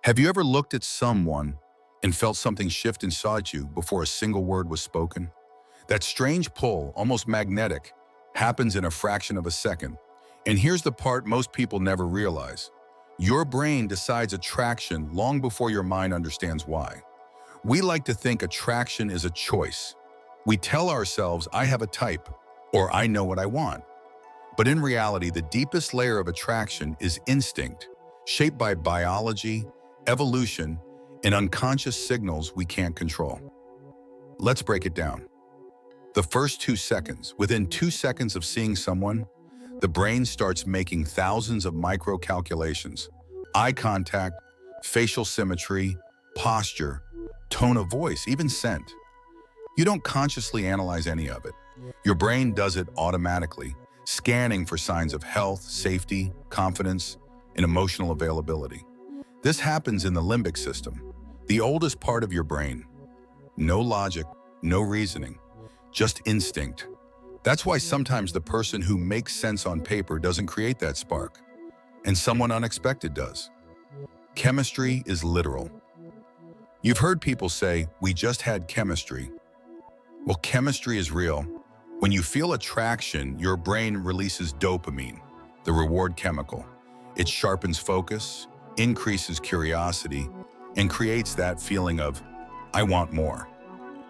Have you ever looked at someone and felt something shift inside you before a single word was spoken? That strange pull, almost magnetic, happens in a fraction of a second. And here's the part most people never realize. Your brain decides attraction long before your mind understands why. We like to think attraction is a choice. We tell ourselves, I have a type, or I know what I want. But in reality, the deepest layer of attraction is instinct, shaped by biology, evolution, and unconscious signals we can't control. Let's break it down. The first 2 seconds, within 2 seconds of seeing someone, the brain starts making thousands of micro calculations. Eye contact, facial symmetry, posture, tone of voice, even scent. You don't consciously analyze any of it. Your brain does it automatically, scanning for signs of health, safety, confidence, and emotional availability. This happens in the limbic system, the oldest part of your brain. No logic, no reasoning, just instinct. That's why sometimes the person who makes sense on paper doesn't create that spark, and someone unexpected does. Chemistry is literal. You've heard people say, we just had chemistry. Well, chemistry is real. When you feel attraction, your brain releases dopamine, the reward chemical. It sharpens focus, increases curiosity, and creates that feeling of, I want more.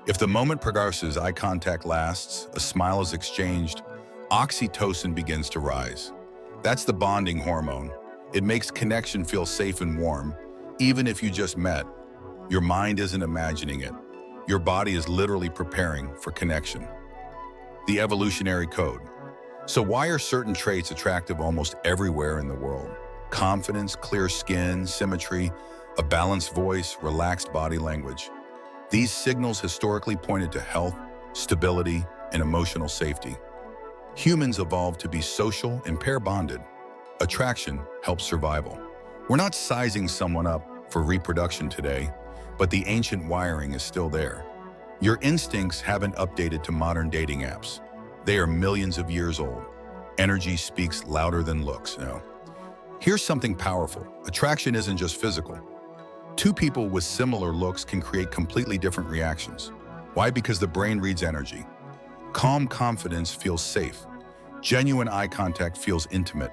If the moment progresses, eye contact lasts, a smile is exchanged, oxytocin begins to rise. That's the bonding hormone. It makes connection feel safe and warm, even if you just met. Your mind isn't imagining it. Your body is literally preparing for connection. The evolutionary code. So why are certain traits attractive almost everywhere in the world? Confidence, clear skin, symmetry, a balanced voice, relaxed body language. These signals historically pointed to health, stability, and emotional safety. Humans evolved to be social and pair-bonded. Attraction helps survival. We're not sizing someone up for reproduction today, but the ancient wiring is still there. Your instincts haven't updated to modern dating apps. They are millions of years old. Energy speaks louder than looks. Here's something powerful. Attraction isn't just physical. Two people with similar looks can create completely different reactions. Why? Because the brain reads energy. Calm confidence feels safe. Genuine eye contact feels intimate.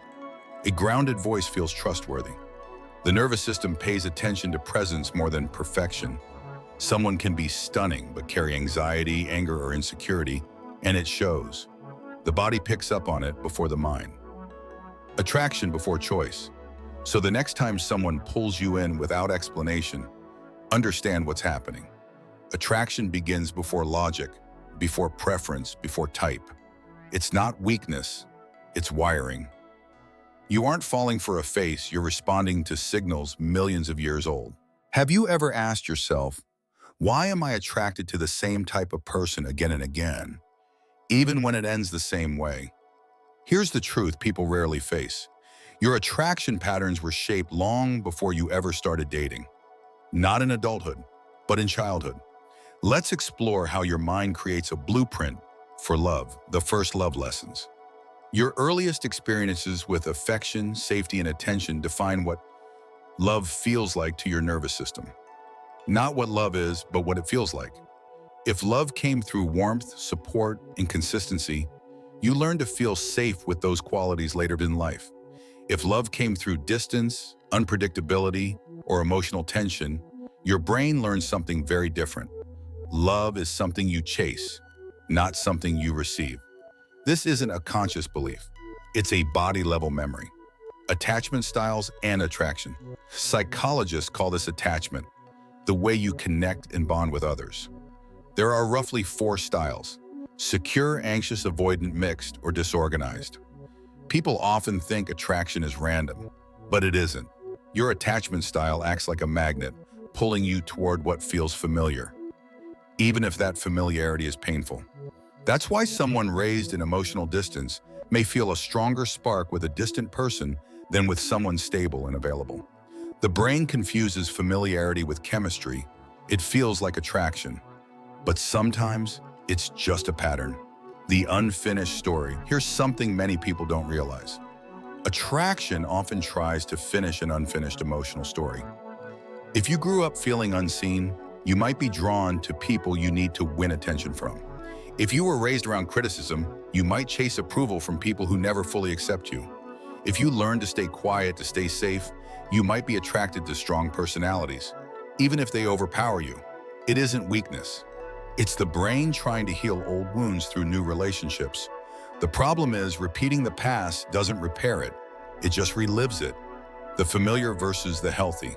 A grounded voice feels trustworthy. The nervous system pays attention to presence more than perfection. Someone can be stunning but carry anxiety, anger, or insecurity, and it shows. The body picks up on it before the mind. Attraction before choice. So the next time someone pulls you in without explanation, understand what's happening. Attraction begins before logic, before preference, before type. It's not weakness, it's wiring. You aren't falling for a face, you're responding to signals millions of years old. Have you ever asked yourself, why am I attracted to the same type of person again and again, even when it ends the same way? Here's the truth people rarely face. Your attraction patterns were shaped long before you ever started dating. Not in adulthood, but in childhood. Let's explore how your mind creates a blueprint for love, the first love lessons. Your earliest experiences with affection, safety, and attention define what love feels like to your nervous system. Not what love is, but what it feels like. If love came through warmth, support, and consistency, you learn to feel safe with those qualities later in life. If love came through distance, unpredictability, or emotional tension, your brain learns something very different. Love is something you chase, not something you receive. This isn't a conscious belief. It's a body-level memory. Attachment styles and attraction. Psychologists call this attachment, the way you connect and bond with others. There are roughly 4 styles: secure, anxious, avoidant, mixed, or disorganized. People often think attraction is random, but it isn't. Your attachment style acts like a magnet, pulling you toward what feels familiar, even if that familiarity is painful. That's why someone raised in emotional distance may feel a stronger spark with a distant person than with someone stable and available. The brain confuses familiarity with chemistry. It feels like attraction, but sometimes it's just a pattern. The unfinished story. Here's something many people don't realize. Attraction often tries to finish an unfinished emotional story. If you grew up feeling unseen, you might be drawn to people you need to win attention from. If you were raised around criticism, you might chase approval from people who never fully accept you. If you learn to stay quiet to stay safe, you might be attracted to strong personalities, even if they overpower you. It isn't weakness. It's the brain trying to heal old wounds through new relationships. The problem is repeating the past doesn't repair it. It just relives it. The familiar versus the healthy.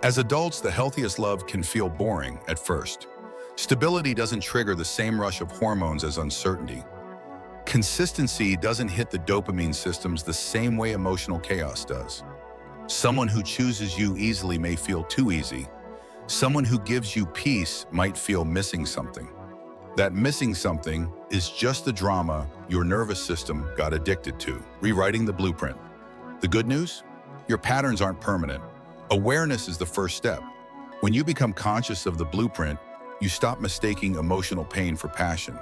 As adults, the healthiest love can feel boring at first. Stability doesn't trigger the same rush of hormones as uncertainty. Consistency doesn't hit the dopamine systems the same way emotional chaos does. Someone who chooses you easily may feel too easy. Someone who gives you peace might feel missing something. That missing something is just the drama your nervous system got addicted to, rewriting the blueprint. The good news? Your patterns aren't permanent. Awareness is the first step. When you become conscious of the blueprint, you stop mistaking emotional pain for passion.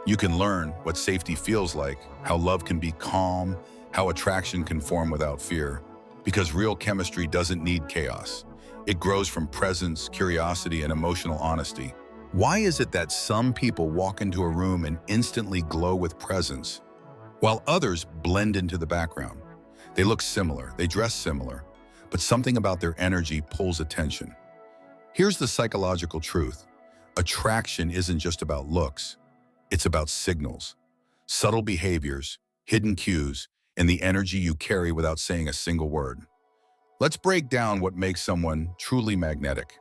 You can learn what safety feels like, how love can be calm, how attraction can form without fear, because real chemistry doesn't need chaos. It grows from presence, curiosity, and emotional honesty. Why is it that some people walk into a room and instantly glow with presence, while others blend into the background? They look similar, they dress similar, but something about their energy pulls attention. Here's the psychological truth. Attraction isn't just about looks. It's about signals, subtle behaviors, hidden cues, and the energy you carry without saying a single word. Let's break down what makes someone truly magnetic.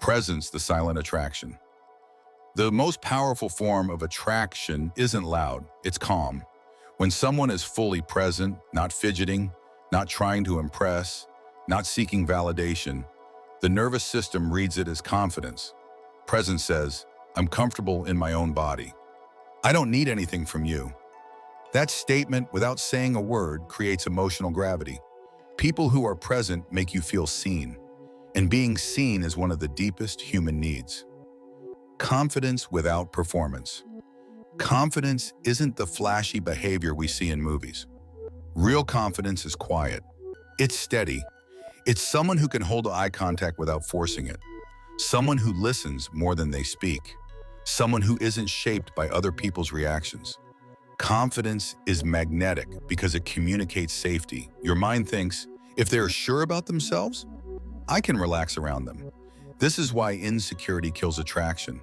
Presence, the silent attraction. The most powerful form of attraction isn't loud, it's calm. When someone is fully present, not fidgeting, not trying to impress, not seeking validation, the nervous system reads it as confidence. Presence says, I'm comfortable in my own body. I don't need anything from you. That statement, without saying a word, creates emotional gravity. People who are present make you feel seen, and being seen is one of the deepest human needs. Confidence without performance. Confidence isn't the flashy behavior we see in movies. Real confidence is quiet. It's steady. It's someone who can hold eye contact without forcing it. Someone who listens more than they speak. Someone who isn't shaped by other people's reactions. Confidence is magnetic because it communicates safety. Your mind thinks, if they're sure about themselves, I can relax around them. This is why insecurity kills attraction.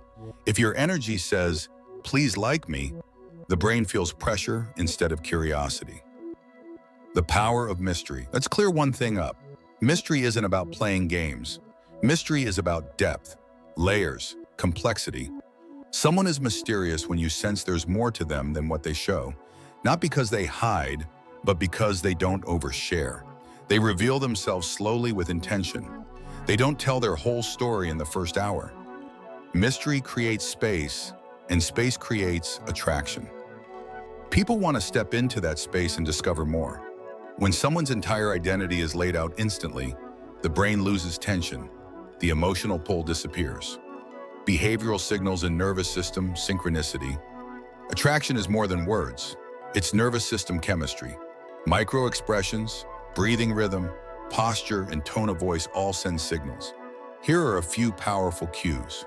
If your energy says, please like me, the brain feels pressure instead of curiosity. The power of mystery. Let's clear one thing up. Mystery isn't about playing games. Mystery is about depth, layers, complexity. Someone is mysterious when you sense there's more to them than what they show, not because they hide, but because they don't overshare. They reveal themselves slowly with intention. They don't tell their whole story in the first hour. Mystery creates space, and space creates attraction. People want to step into that space and discover more. When someone's entire identity is laid out instantly, the brain loses tension. The emotional pull disappears. Behavioral signals in nervous system synchronicity. Attraction is more than words. It's nervous system chemistry. Micro expressions, breathing rhythm, posture, and tone of voice all send signals. Here are a few powerful cues.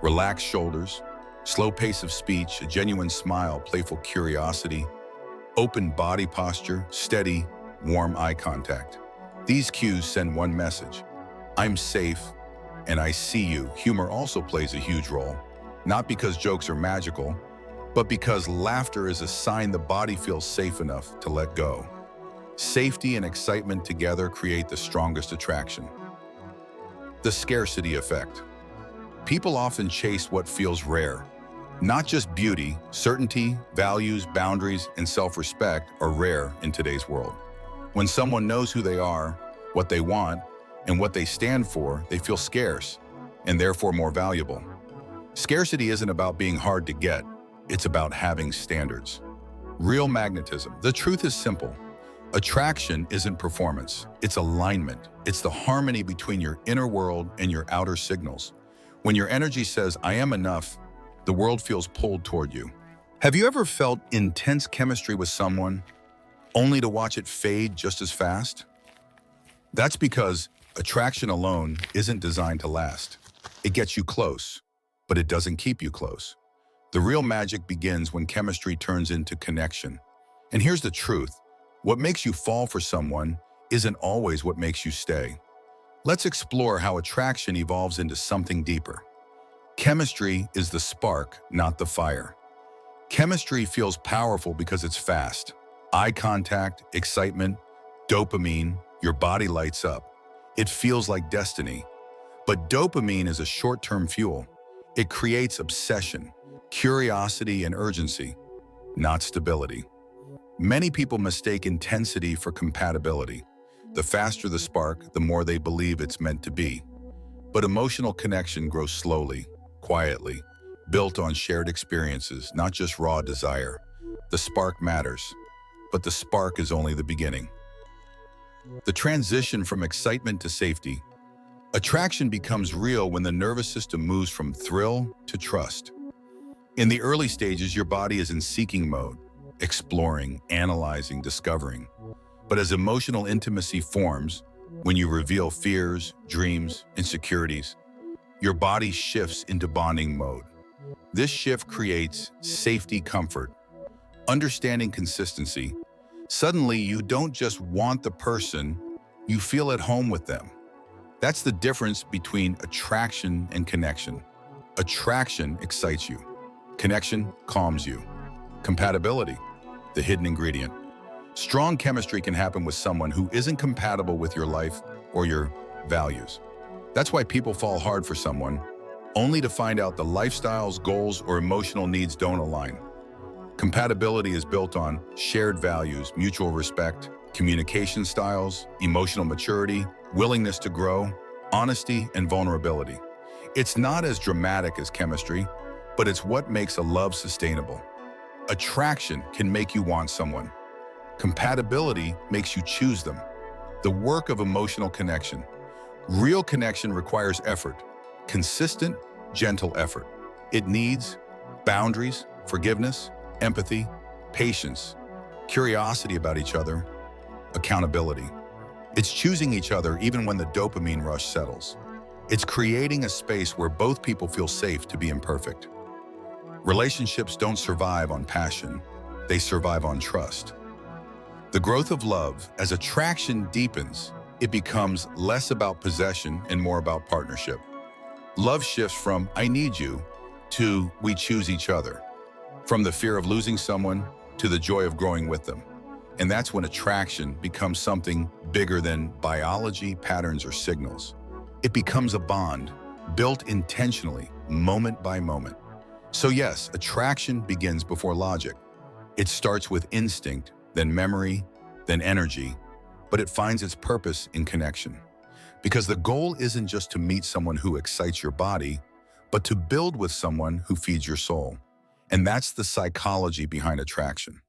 Relaxed shoulders, slow pace of speech, a genuine smile, playful curiosity, open body posture, steady, warm eye contact. These cues send one message. I'm safe, and I see you. Humor also plays a huge role, not because jokes are magical, but because laughter is a sign the body feels safe enough to let go. Safety and excitement together create the strongest attraction. The scarcity effect. People often chase what feels rare. Not just beauty, certainty, values, boundaries, and self-respect are rare in today's world. When someone knows who they are, what they want, and what they stand for, they feel scarce, and therefore more valuable. Scarcity isn't about being hard to get, it's about having standards. Real magnetism. The truth is simple. Attraction isn't performance, it's alignment. It's the harmony between your inner world and your outer signals. When your energy says, I am enough, the world feels pulled toward you. Have you ever felt intense chemistry with someone, only to watch it fade just as fast? That's because Attraction alone isn't designed to last. It gets you close, but it doesn't keep you close. The real magic begins when chemistry turns into connection. And here's the truth. What makes you fall for someone isn't always what makes you stay. Let's explore how attraction evolves into something deeper. Chemistry is the spark, not the fire. Chemistry feels powerful because it's fast. Eye contact, excitement, dopamine, your body lights up. It feels like destiny. But dopamine is a short-term fuel. It creates obsession, curiosity, and urgency, not stability. Many people mistake intensity for compatibility. The faster the spark, the more they believe it's meant to be. But emotional connection grows slowly, quietly, built on shared experiences, not just raw desire. The spark matters, but the spark is only the beginning. The transition from excitement to safety. Attraction becomes real when the nervous system moves from thrill to trust. In the early stages, your body is in seeking mode, exploring, analyzing, discovering. But as emotional intimacy forms, when you reveal fears, dreams, insecurities, your body shifts into bonding mode. This shift creates safety comfort, understanding consistency. Suddenly, you don't just want the person, you feel at home with them. That's the difference between attraction and connection. Attraction excites you. Connection calms you. Compatibility, the hidden ingredient. Strong chemistry can happen with someone who isn't compatible with your life or your values. That's why people fall hard for someone, only to find out the lifestyles, goals, or emotional needs don't align. Compatibility is built on shared values, mutual respect, communication styles, emotional maturity, willingness to grow, honesty, and vulnerability. It's not as dramatic as chemistry, but it's what makes a love sustainable. Attraction can make you want someone. Compatibility makes you choose them. The work of emotional connection. Real connection requires effort, consistent, gentle effort. It needs boundaries, forgiveness, empathy, patience, curiosity about each other, accountability. It's choosing each other even when the dopamine rush settles. It's creating a space where both people feel safe to be imperfect. Relationships don't survive on passion, they survive on trust. The growth of love, as attraction deepens, it becomes less about possession and more about partnership. Love shifts from "I need you" to "we choose each other," from the fear of losing someone to the joy of growing with them. And that's when attraction becomes something bigger than biology, patterns, or signals. It becomes a bond, built intentionally, moment by moment. So yes, attraction begins before logic. It starts with instinct, then memory, then energy, but it finds its purpose in connection. Because the goal isn't just to meet someone who excites your body, but to build with someone who feeds your soul. And that's the psychology behind attraction.